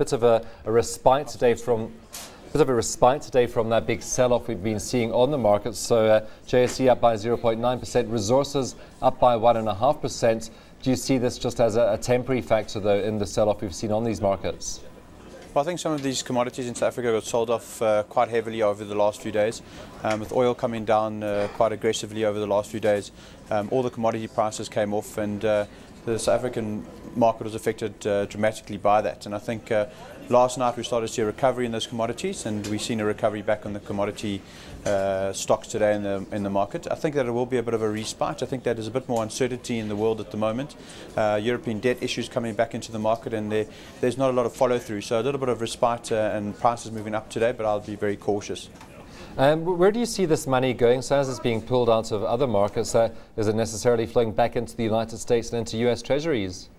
bit of a respite today from that big sell-off we've been seeing on the market. So JSE up by 0.9%, resources up by 1.5%. Do you see this just as a temporary factor, though, in the sell-off we've seen on these markets? Well, I think some of these commodities in South Africa got sold off quite heavily over the last few days, with oil coming down quite aggressively over the last few days. All the commodity prices came off, and the South African market was affected dramatically by that. And I think last night we started to see a recovery in those commodities, and we've seen a recovery back on the commodity stocks today in the market. I think that it will be a bit of a respite. I think that there's a bit more uncertainty in the world at the moment. European debt issues coming back into the market, and there's not a lot of follow through. So a little bit of respite and prices moving up today, but I'll be very cautious. Where do you see this money going? So as it's being pulled out of other markets, is it necessarily flowing back into the United States and into US Treasuries?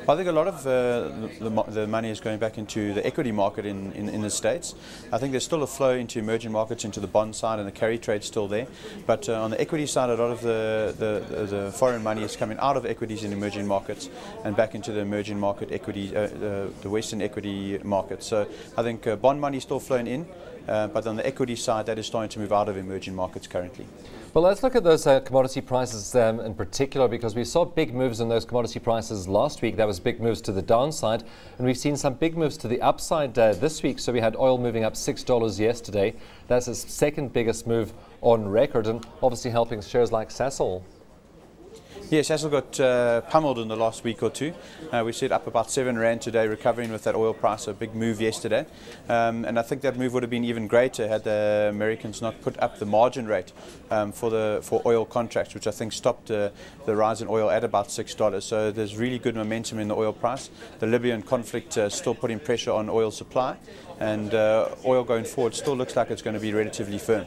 I think a lot of the money is going back into the equity market in the States. I think there's still a flow into emerging markets, into the bond side, and the carry trade still there. But on the equity side, a lot of the foreign money is coming out of equities in emerging markets and back into the emerging market equity, the Western equity market. So I think bond money is still flowing in, but on the equity side, that is starting to move out of emerging markets currently. Well, let's look at those commodity prices in particular, because we saw big moves in those commodity prices last week. That was big moves to the downside, and we've seen some big moves to the upside this week. So we had oil moving up $6 yesterday. That's its second biggest move on record, and obviously helping shares like Sasol. Yes, Sasol got pummeled in the last week or two. We set up about 7 Rand today, recovering with that oil price, a big move yesterday. And I think that move would have been even greater had the Americans not put up the margin rate for oil contracts, which I think stopped the rise in oil at about $6. So there's really good momentum in the oil price. The Libyan conflict still putting pressure on oil supply, and oil going forward still looks like it's going to be relatively firm.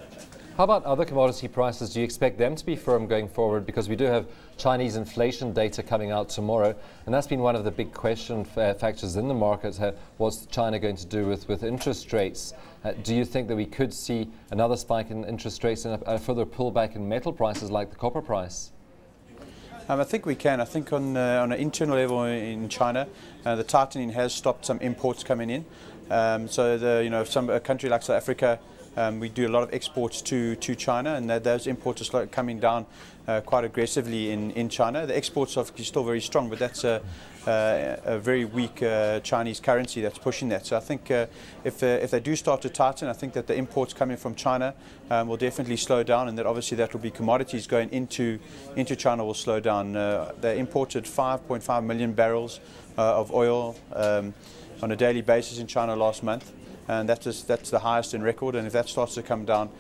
How about other commodity prices? Do you expect them to be firm going forward? Because we do have Chinese inflation data coming out tomorrow, and that's been one of the big question factors in the market. What's China going to do with interest rates? Do you think that we could see another spike in interest rates and a further pullback in metal prices like the copper price? I think we can. I think on an internal level in China, the tightening has stopped some imports coming in. So a country like South Africa, we do a lot of exports to China, and those imports are coming down quite aggressively in China. The exports are still very strong, but that's a very weak Chinese currency that's pushing that. So I think if they do start to tighten, I think that the imports coming from China will definitely slow down, and that obviously that will be commodities going into China will slow down. They imported 5.5 million barrels of oil on a daily basis in China last month. And that's the highest in record, and if that starts to come down,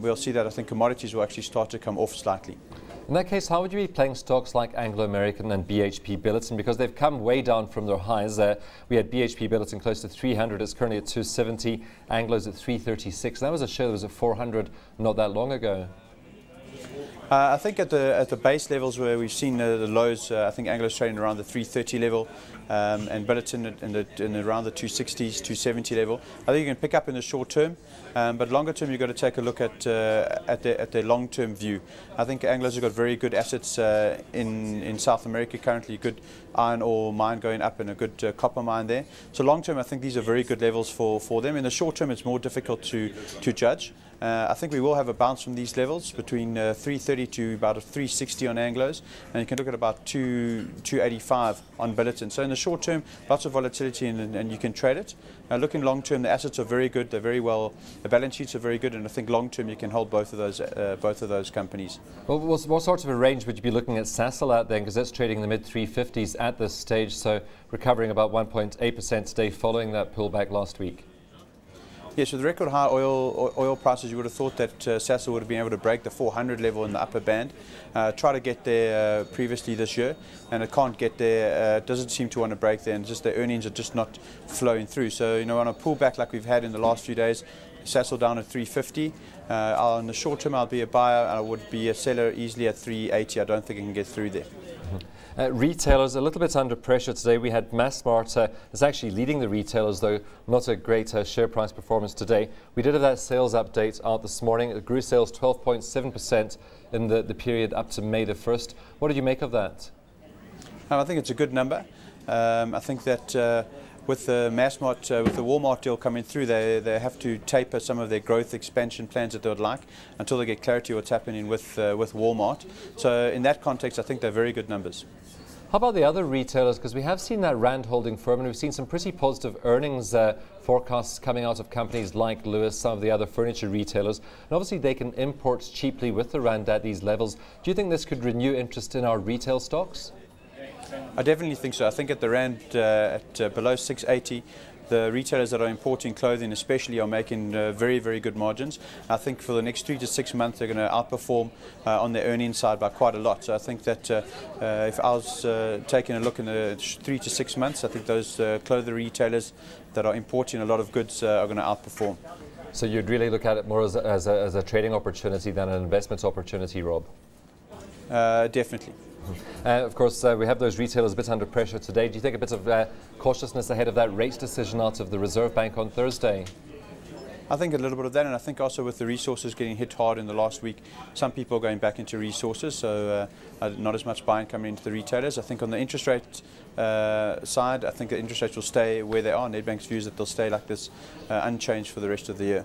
we'll see that I think commodities will actually start to come off slightly. In that case, how would you be playing stocks like Anglo American and BHP Billiton, because they've come way down from their highs? We had BHP Billiton close to 300, it's currently at 270, Anglo's at 336. That was a share that was at 400 not that long ago. I think at the base levels where we've seen the lows, I think Anglo's trading around the 330 level, and Billiton in around the 260s, 270 level. I think you can pick up in the short term, but longer term you've got to take a look at the long term view. I think Anglo's have got very good assets in South America currently, a good iron ore mine going up and a good copper mine there. So long term I think these are very good levels for them. In the short term it's more difficult to judge. I think we will have a bounce from these levels between 330 to about 360 on Anglos, and you can look at about 285 on Billiton. So in the short term, lots of volatility and you can trade it. Looking long term, the assets are very good. They're very well. The balance sheets are very good, and I think long term you can hold both of those companies. Well, what sort of a range would you be looking at Sasol at then? Because that's trading in the mid 350s at this stage, so recovering about 1.8% today following that pullback last week. Yes, with record high oil prices, you would have thought that Sasol would have been able to break the 400 level in the upper band, try to get there previously this year, and it can't get there. It doesn't seem to want to break there, and just the earnings are just not flowing through. So on a pullback like we've had in the last few days, Sasol down at 350. On the short term, I'll be a buyer. I would be a seller easily at 380. I don't think I can get through there. Retailers a little bit under pressure today. We had Massmart is actually leading the retailers, though not a great share price performance today. We did have that sales update out this morning. It grew sales 12.7% in the period up to May the 1st. What did you make of that? I think it's a good number. I think that with the with the Walmart deal coming through, they have to taper some of their growth expansion plans that they would like until they get clarity what's happening with Walmart. So in that context, I think they're very good numbers. How about the other retailers? Because we have seen that rand holding firm, and we've seen some pretty positive earnings forecasts coming out of companies like Lewis, some of the other furniture retailers. And obviously they can import cheaply with the rand at these levels. Do you think this could renew interest in our retail stocks? I definitely think so. I think at the rand at below 680, the retailers that are importing clothing especially are making very, very good margins. I think for the next 3 to 6 months they're going to outperform on their earnings side by quite a lot. So I think that if I was taking a look in the 3 to 6 months, I think those clothing retailers that are importing a lot of goods are going to outperform. So you'd really look at it more as a trading opportunity than an investment opportunity, Rob? Definitely. Of course, we have those retailers a bit under pressure today. Do you think a bit of cautiousness ahead of that rates decision out of the Reserve Bank on Thursday? I think a little bit of that, and I think also with the resources getting hit hard in the last week, some people are going back into resources, so not as much buying coming into the retailers. I think on the interest rate side, I think the interest rates will stay where they are. Nedbank's view is that they'll stay like this, unchanged for the rest of the year.